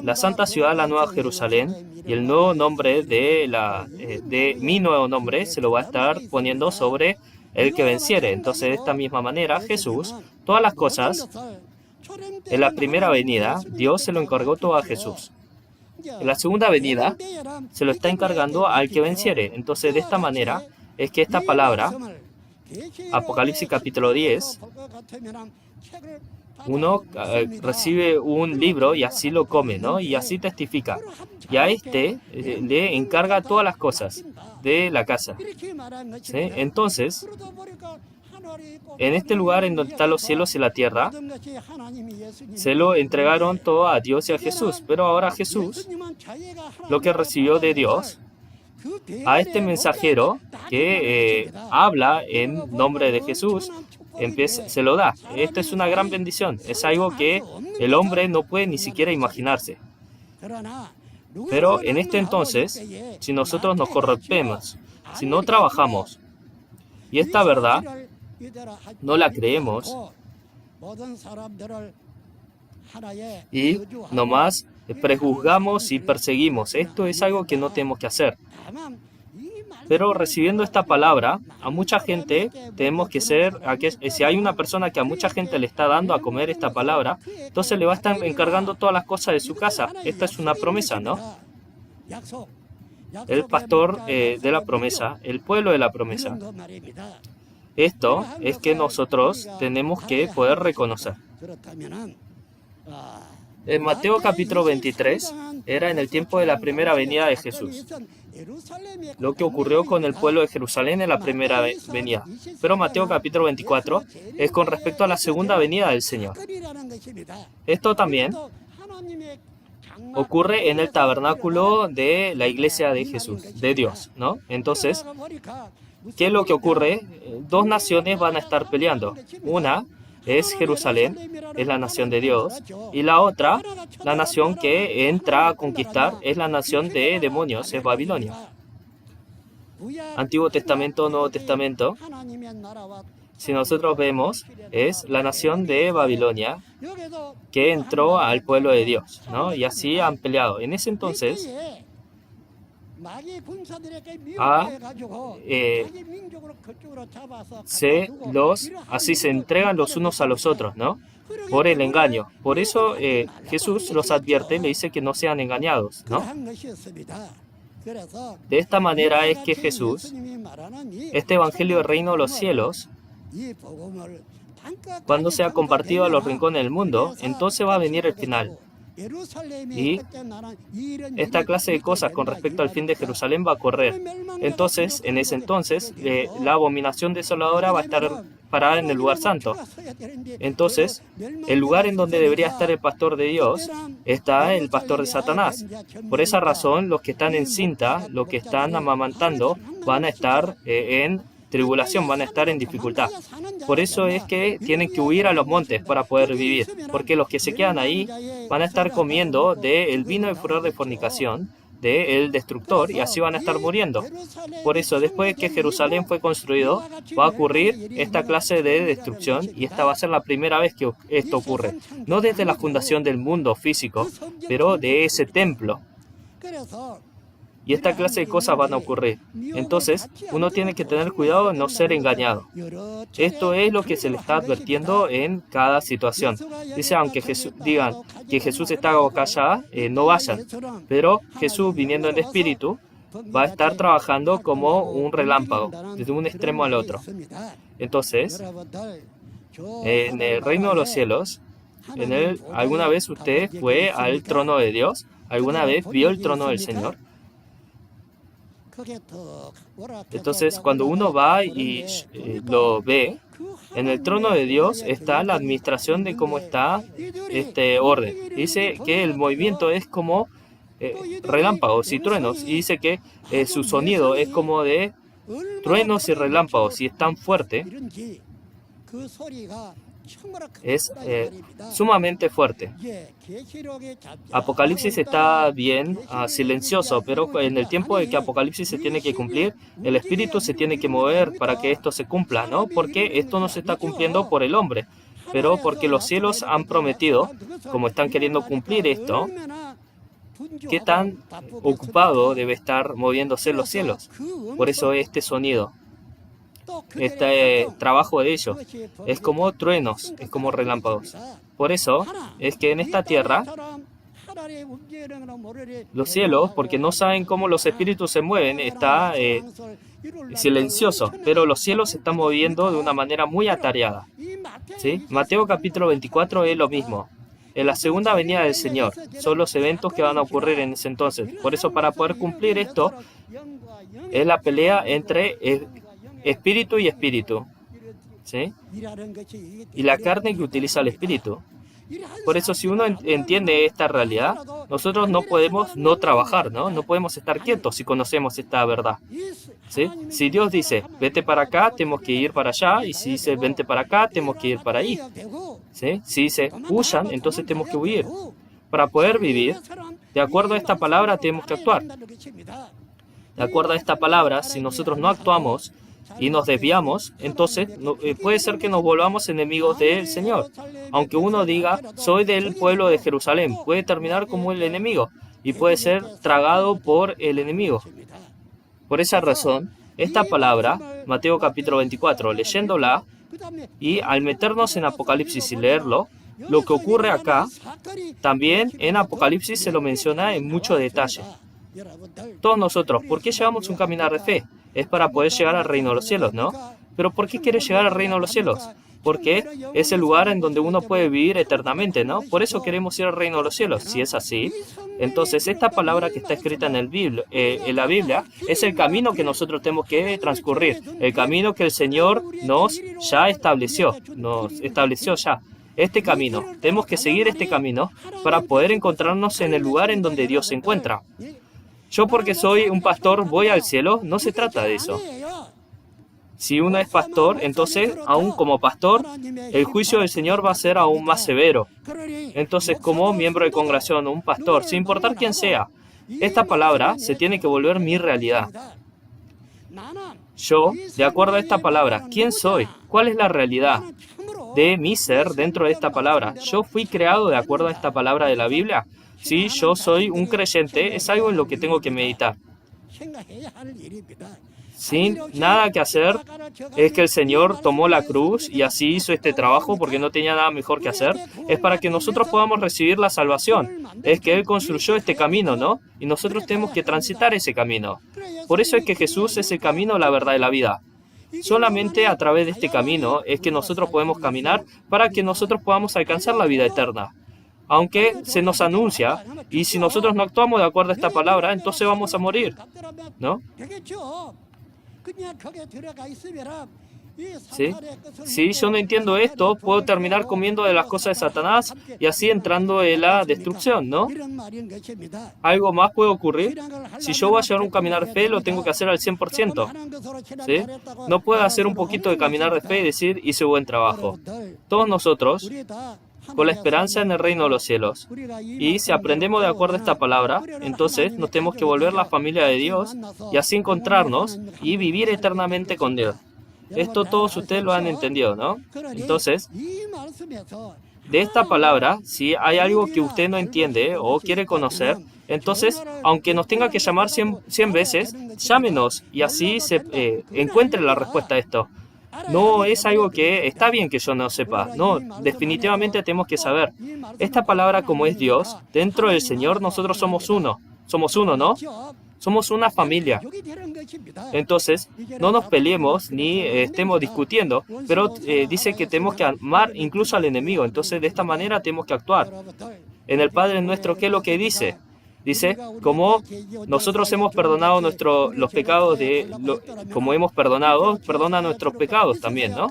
La santa ciudad, la nueva Jerusalén, y el nuevo nombre de mi nuevo nombre se lo va a estar poniendo sobre el que venciere. Entonces, de esta misma manera, Jesús, todas las cosas, en la primera venida, Dios se lo encargó todo a Jesús. En la segunda venida, se lo está encargando al que venciere. Entonces, de esta manera, es que esta palabra, Apocalipsis capítulo 10, uno recibe un libro y así lo come, ¿no? Y así testifica. Y a este le encarga todas las cosas de la casa. ¿Sí? Entonces, en este lugar en donde están los cielos y la tierra, se lo entregaron todo a Dios y a Jesús. Pero ahora Jesús, lo que recibió de Dios, a este mensajero que habla en nombre de Jesús, se lo da. Esta es una gran bendición. Es algo que el hombre no puede ni siquiera imaginarse. Pero en este entonces, si nosotros nos corrompemos, si no trabajamos, y esta verdad no la creemos, y nomás prejuzgamos y perseguimos, esto es algo que no tenemos que hacer. Pero recibiendo esta palabra, a mucha gente tenemos que si hay una persona que a mucha gente le está dando a comer esta palabra, entonces le va a estar encargando todas las cosas de su casa. Esta es una promesa, ¿no? El pastor de la promesa, el pueblo de la promesa. Esto es que nosotros tenemos que poder reconocer. En Mateo capítulo 23, era en el tiempo de la primera venida de Jesús. Lo que ocurrió con el pueblo de Jerusalén en la primera venida. Pero Mateo capítulo 24 es con respecto a la segunda venida del Señor. Esto también ocurre en el tabernáculo de la iglesia de Jesús, de Dios, ¿no? Entonces, ¿qué es lo que ocurre? Dos naciones van a estar peleando. Una es Jerusalén, es la nación de Dios, y la otra, la nación que entra a conquistar, es la nación de demonios, es Babilonia. Antiguo Testamento, Nuevo Testamento, si nosotros vemos, es la nación de Babilonia que entró al pueblo de Dios, ¿no? Y así han peleado. En ese entonces, así se entregan los unos a los otros, ¿no? Por el engaño. Por eso Jesús los advierte, le dice que no sean engañados, ¿no? De esta manera es que Jesús, este evangelio del reino de los cielos, cuando sea compartido a los rincones del mundo, entonces va a venir el final. Y esta clase de cosas con respecto al fin de Jerusalén va a ocurrir. Entonces, en ese entonces, la abominación desoladora va a estar parada en el lugar santo. Entonces, el lugar en donde debería estar el pastor de Dios, está el pastor de Satanás. Por esa razón, los que están en cinta, los que están amamantando, van a estar en tribulación, van a estar en dificultad. Por eso es que tienen que huir a los montes para poder vivir, porque los que se quedan ahí van a estar comiendo del vino de furor de fornicación, del destructor, y así van a estar muriendo. Por eso, después de que Jerusalén fue construido, va a ocurrir esta clase de destrucción, y esta va a ser la primera vez que esto ocurre. No desde la fundación del mundo físico, pero de ese templo. Y esta clase de cosas van a ocurrir. Entonces, uno tiene que tener cuidado de no ser engañado. Esto es lo que se le está advirtiendo en cada situación. Dice, aunque digan que Jesús está acá allá, no vayan. Pero Jesús, viniendo en espíritu, va a estar trabajando como un relámpago, desde un extremo al otro. Entonces, en el reino de los cielos, ¿alguna vez usted fue al trono de Dios? ¿Alguna vez vio el trono del Señor? Entonces, cuando uno va y lo ve, en el trono de Dios está la administración de cómo está este orden. Dice que el movimiento es como relámpagos y truenos, y dice que su sonido es como de truenos y relámpagos, y es tan fuerte es sumamente fuerte. Apocalipsis está bien silencioso, pero en el tiempo en que Apocalipsis se tiene que cumplir, el Espíritu se tiene que mover para que esto se cumpla, ¿no? Porque esto no se está cumpliendo por el hombre, pero porque los cielos han prometido, como están queriendo cumplir esto, ¿qué tan ocupado debe estar moviéndose los cielos? Por eso este sonido, este trabajo de ellos, es como truenos, es como relámpagos. Por eso es que en esta tierra, los cielos, porque no saben cómo los espíritus se mueven, está silencioso, pero los cielos se están moviendo de una manera muy atareada. ¿Sí? Mateo capítulo 24 es lo mismo. En la segunda venida del Señor son los eventos que van a ocurrir en ese entonces. Por eso, para poder cumplir esto, es la pelea entre espíritu y espíritu, ¿sí? Y la carne que utiliza el espíritu. Por eso, si uno entiende esta realidad, nosotros no podemos no trabajar, ¿no? No podemos estar quietos si conocemos esta verdad, ¿sí? Si Dios dice, vete para acá, tenemos que ir para allá, y si dice, vente para acá, tenemos que ir para ahí, ¿sí? Si dice, huyan, entonces tenemos que huir. Para poder vivir, de acuerdo a esta palabra, tenemos que actuar. De acuerdo a esta palabra, si nosotros no actuamos y nos desviamos, entonces puede ser que nos volvamos enemigos del Señor. Aunque uno diga, soy del pueblo de Jerusalén, puede terminar como el enemigo y puede ser tragado por el enemigo. Por esa razón, esta palabra, Mateo capítulo 24, leyéndola y al meternos en Apocalipsis y leerlo, lo que ocurre acá, también en Apocalipsis se lo menciona en mucho detalle. Todos nosotros, ¿por qué llevamos un caminar de fe? Es para poder llegar al reino de los cielos, ¿no? Pero ¿por qué quieres llegar al reino de los cielos? Porque es el lugar en donde uno puede vivir eternamente, ¿no? Por eso queremos ir al reino de los cielos. Si es así, entonces esta palabra que está escrita en la Biblia es el camino que nosotros tenemos que transcurrir, el camino que el Señor nos estableció ya. Este camino, tenemos que seguir este camino para poder encontrarnos en el lugar en donde Dios se encuentra. Yo porque soy un pastor voy al cielo, no se trata de eso. Si uno es pastor, entonces, aún como pastor, el juicio del Señor va a ser aún más severo. Entonces, como miembro de congregación o un pastor, sin importar quién sea, esta palabra se tiene que volver mi realidad. Yo, de acuerdo a esta palabra, ¿quién soy? ¿Cuál es la realidad de mi ser dentro de esta palabra? ¿Yo fui creado de acuerdo a esta palabra de la Biblia? Si yo soy un creyente, es algo en lo que tengo que meditar. Sin nada que hacer, es que el Señor tomó la cruz y así hizo este trabajo porque no tenía nada mejor que hacer. Es para que nosotros podamos recibir la salvación. Es que Él construyó este camino, ¿no? Y nosotros tenemos que transitar ese camino. Por eso es que Jesús es el camino, la verdad y la vida. Solamente a través de este camino es que nosotros podemos caminar para que nosotros podamos alcanzar la vida eterna. Aunque se nos anuncia, y si nosotros no actuamos de acuerdo a esta palabra, entonces vamos a morir, ¿no? ¿Sí? Si yo no entiendo esto, puedo terminar comiendo de las cosas de Satanás y así entrando en la destrucción, ¿no? ¿Algo más puede ocurrir? Si yo voy a llevar un caminar de fe, lo tengo que hacer al 100%, ¿sí? No puedo hacer un poquito de caminar de fe y decir, hice buen trabajo. Todos nosotros, con la esperanza en el reino de los cielos. Y si aprendemos de acuerdo a esta palabra, entonces nos tenemos que volver la familia de Dios y así encontrarnos y vivir eternamente con Dios. Esto todos ustedes lo han entendido, ¿no? Entonces, de esta palabra, si hay algo que usted no entiende o quiere conocer, entonces, aunque nos tenga que llamar 100 veces, llámenos y así se encuentre la respuesta a esto. No es algo que está bien que yo no sepa. No, definitivamente tenemos que saber. Esta palabra, como es Dios, dentro del Señor nosotros somos uno. Somos uno, ¿no? Somos una familia. Entonces, no nos peleemos ni estemos discutiendo, pero dice que tenemos que amar incluso al enemigo. Entonces, de esta manera tenemos que actuar. En el Padre Nuestro, ¿qué es lo que dice? Dice, como nosotros hemos perdonado los pecados como hemos perdonado, perdona nuestros pecados también, ¿no?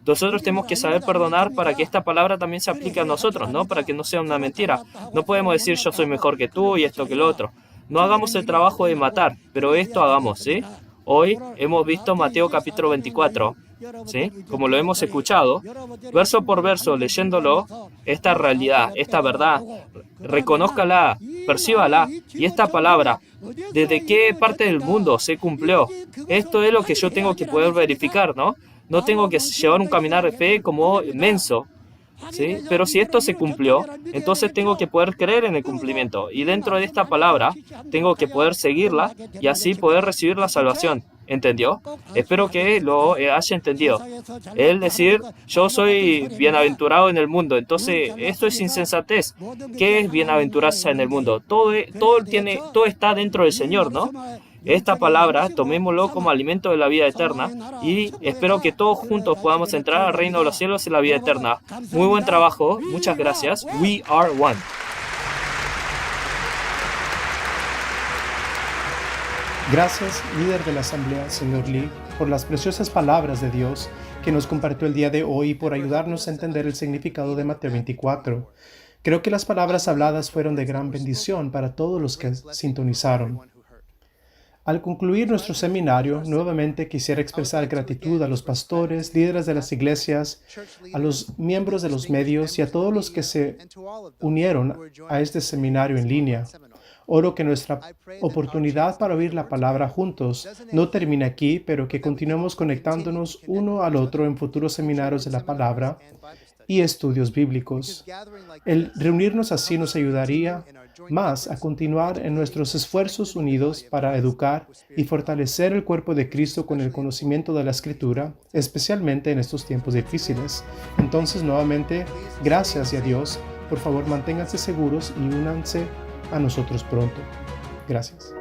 Nosotros tenemos que saber perdonar para que esta palabra también se aplique a nosotros, ¿no? Para que no sea una mentira. No podemos decir yo soy mejor que tú y esto que lo otro. No hagamos el trabajo de matar, pero esto hagamos, ¿sí? Hoy hemos visto Mateo capítulo 24 ¿sí? Como lo hemos escuchado, verso por verso, leyéndolo, esta realidad, esta verdad, reconózcala, percíbala, y esta palabra, ¿desde qué parte del mundo se cumplió? Esto es lo que yo tengo que poder verificar, ¿no? No tengo que llevar un caminar de fe como menso, ¿sí? Pero si esto se cumplió, entonces tengo que poder creer en el cumplimiento. Y dentro de esta palabra, tengo que poder seguirla y así poder recibir la salvación. ¿Entendió? Espero que lo haya entendido. Es decir, yo soy bienaventurado en el mundo. Entonces, esto es insensatez. ¿Qué es bienaventurarse en el mundo? Todo está dentro del Señor, ¿no? Esta palabra, tomémoslo como alimento de la vida eterna y espero que todos juntos podamos entrar al reino de los cielos y la vida eterna. Muy buen trabajo, muchas gracias. We are one. Gracias, líder de la Asamblea, señor Lee, por las preciosas palabras de Dios que nos compartió el día de hoy y por ayudarnos a entender el significado de Mateo 24. Creo que las palabras habladas fueron de gran bendición para todos los que sintonizaron. Al concluir nuestro seminario, nuevamente quisiera expresar gratitud a los pastores, líderes de las iglesias, a los miembros de los medios y a todos los que se unieron a este seminario en línea. Oro que nuestra oportunidad para oír la palabra juntos no termine aquí, pero que continuemos conectándonos uno al otro en futuros seminarios de la palabra y estudios bíblicos. El reunirnos así nos ayudaría más a continuar en nuestros esfuerzos unidos para educar y fortalecer el cuerpo de Cristo con el conocimiento de la Escritura, especialmente en estos tiempos difíciles. Entonces, nuevamente, gracias y a Dios. Por favor, manténganse seguros y únanse a nosotros pronto. Gracias.